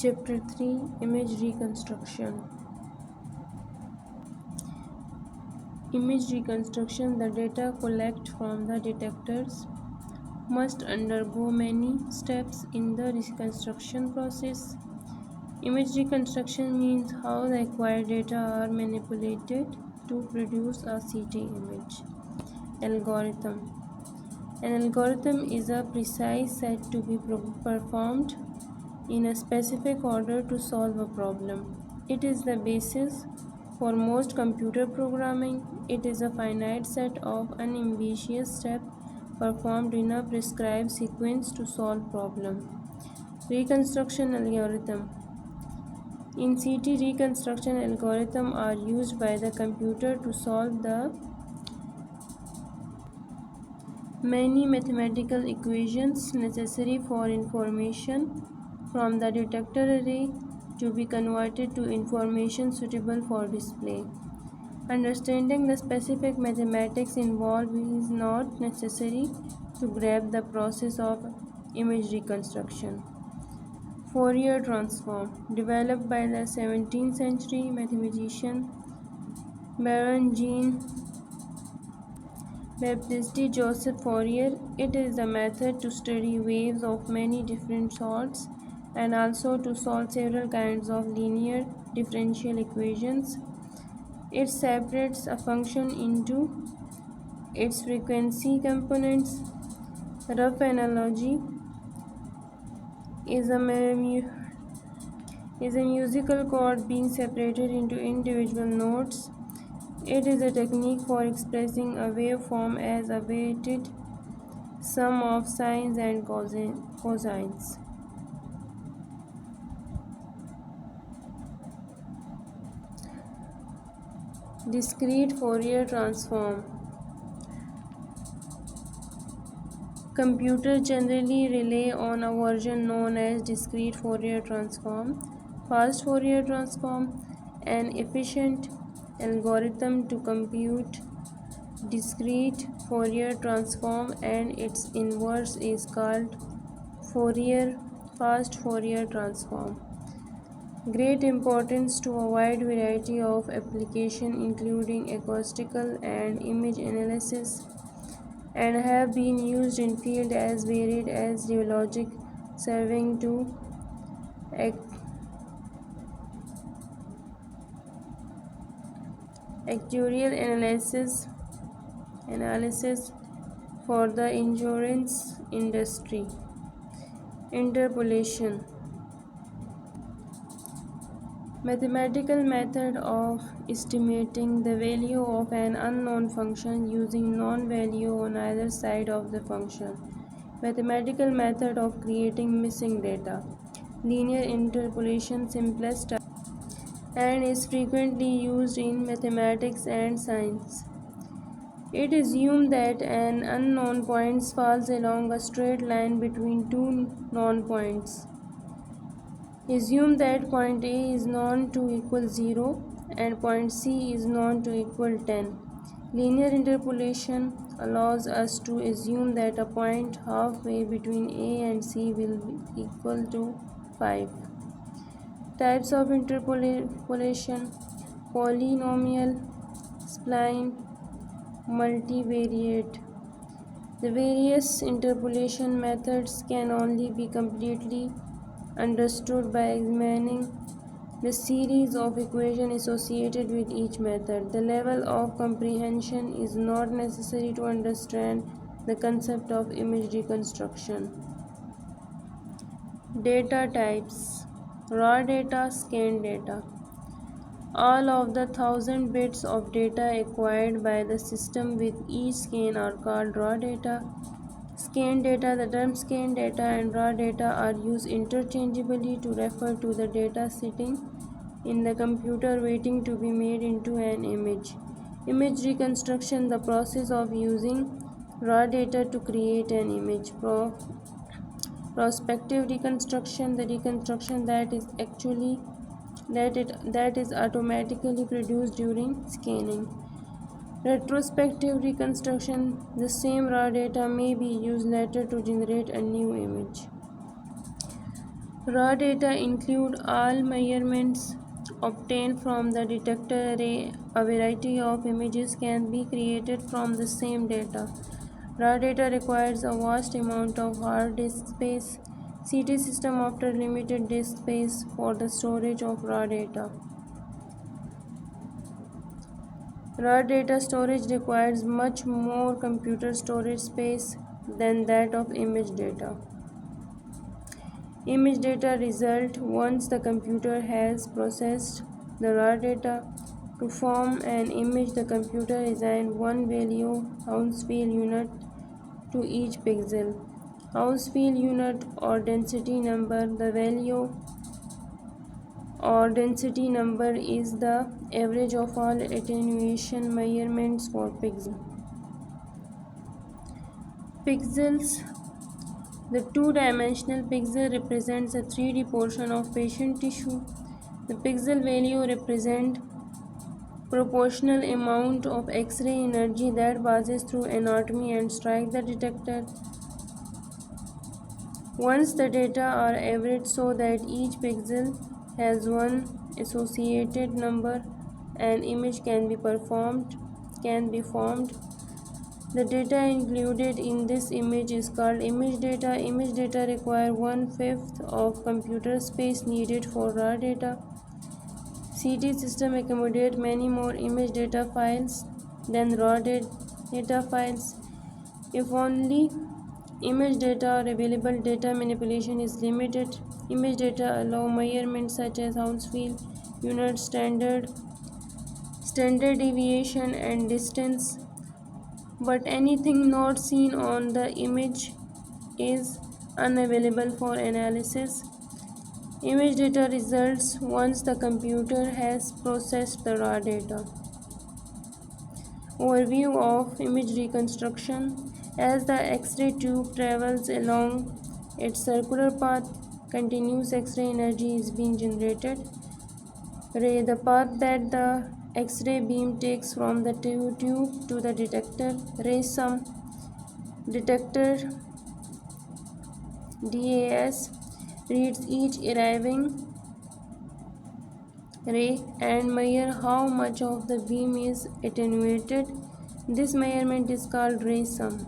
Chapter 3, Image Reconstruction. Image reconstruction. The data collected from the detectors must undergo many steps in the reconstruction process. Image reconstruction means how the acquired data are manipulated to produce a CT image. Algorithm. An algorithm is a precise set to be performed in a specific order to solve a problem. It is the basis for most computer programming. It is a finite set of unambiguous steps performed in a prescribed sequence to solve problem. Reconstruction algorithm. In CT, reconstruction algorithms are used by the computer to solve the many mathematical equations necessary for information from the detector array to be converted to information suitable for display. Understanding the specific mathematics involved is not necessary to grasp the process of image reconstruction. Fourier transform, developed by the 17th century mathematician Baron Jean Baptiste Joseph Fourier. It is a method to study waves of many different sorts and also to solve several kinds of linear differential equations. It separates a function into its frequency components. Rough analogy is a musical chord being separated into individual notes. It is a technique for expressing a waveform as a weighted sum of sines and cosines. Discrete Fourier transform. Computers generally rely on a version known as discrete Fourier transform. Fast Fourier transform, an efficient algorithm to compute discrete Fourier transform and its inverse is called fast Fourier transform. Great importance to a wide variety of applications including acoustical and image analysis, and have been used in fields as varied as geologic, serving to actuarial analysis for the insurance industry. Interpolation, mathematical method of estimating the value of an unknown function using known value on either side of the function. Mathematical method of creating missing data. Linear interpolation, simplest type, and is frequently used in mathematics and science. It is assumed that an unknown point falls along a straight line between two known points. Assume that point A is known to equal 0 and point C is known to equal 10. Linear interpolation allows us to assume that a point halfway between A and C will be equal to 5. Types of interpolation: polynomial, spline, multivariate. The various interpolation methods can only be completely understood by examining the series of equations associated with each method. The level of comprehension is not necessary to understand the concept of image reconstruction. Data types: raw data, scanned data. All of the 1000 bits of data acquired by the system with each scan are called raw data. Scanned data. The term scanned data and raw data are used interchangeably to refer to the data sitting in the computer waiting to be made into an image. Image reconstruction, the process of using raw data to create an image. Prospective reconstruction, the reconstruction that is automatically produced during scanning. Retrospective reconstruction, the same raw data may be used later to generate a new image. Raw data include all measurements obtained from the detector array. A variety of images can be created from the same data. Raw data requires a vast amount of hard disk space. CT system offers limited disk space for the storage of raw data. Raw data storage requires much more computer storage space than that of image data. Image data result once the computer has processed the raw data. To form an image, the computer assigns one value Hounsfield unit to each pixel. Hounsfield unit or density number. The value or density number is the average of all attenuation measurements for pixel. Pixels. The two-dimensional pixel represents a 3D portion of patient tissue. The pixel value represents proportional amount of X-ray energy that passes through anatomy and strikes the detector. Once the data are averaged so that each pixel has one associated number, an image can be formed. The data included in this image is called image data. Image data require 1/5 of computer space needed for raw data. CT system accommodate many more image data files than raw data files. If only image data are available, data manipulation is limited. Image data allow measurements such as Hounsfield unit, standard deviation, and distance, but anything not seen on the image is unavailable for analysis. Image data results once the computer has processed the raw data. Overview of image reconstruction. As the X-ray tube travels along its circular path, continuous X-ray energy is being generated. The path that the X-ray beam takes from the tube to the detector. Ray sum. Detector DAS reads each arriving ray and measure how much of the beam is attenuated. This measurement is called ray sum.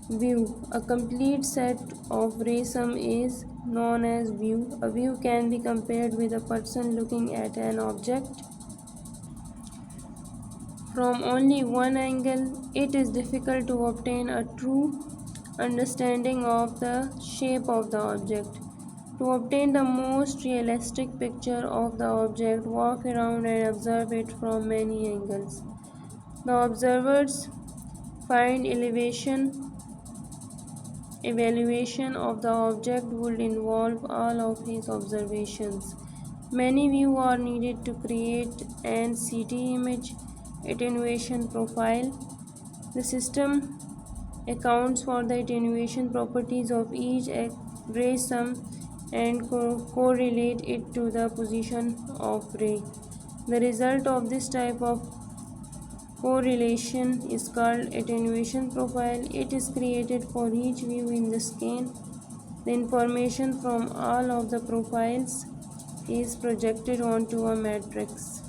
View. A complete set of ray sum is known as view. A view can be compared with a person looking at an object from only one angle. It is difficult to obtain a true understanding of the shape of the object. To obtain the most realistic picture of the object, walk around and observe it from many angles. The observers find evaluation of the object would involve all of his observations. Many views are needed to create an CT image attenuation profile. The system accounts for the attenuation properties of each ray sum and correlate it to the position of ray. The result of this type of correlation is called attenuation profile. It is created for each view in the scan. The information from all of the profiles is projected onto a matrix.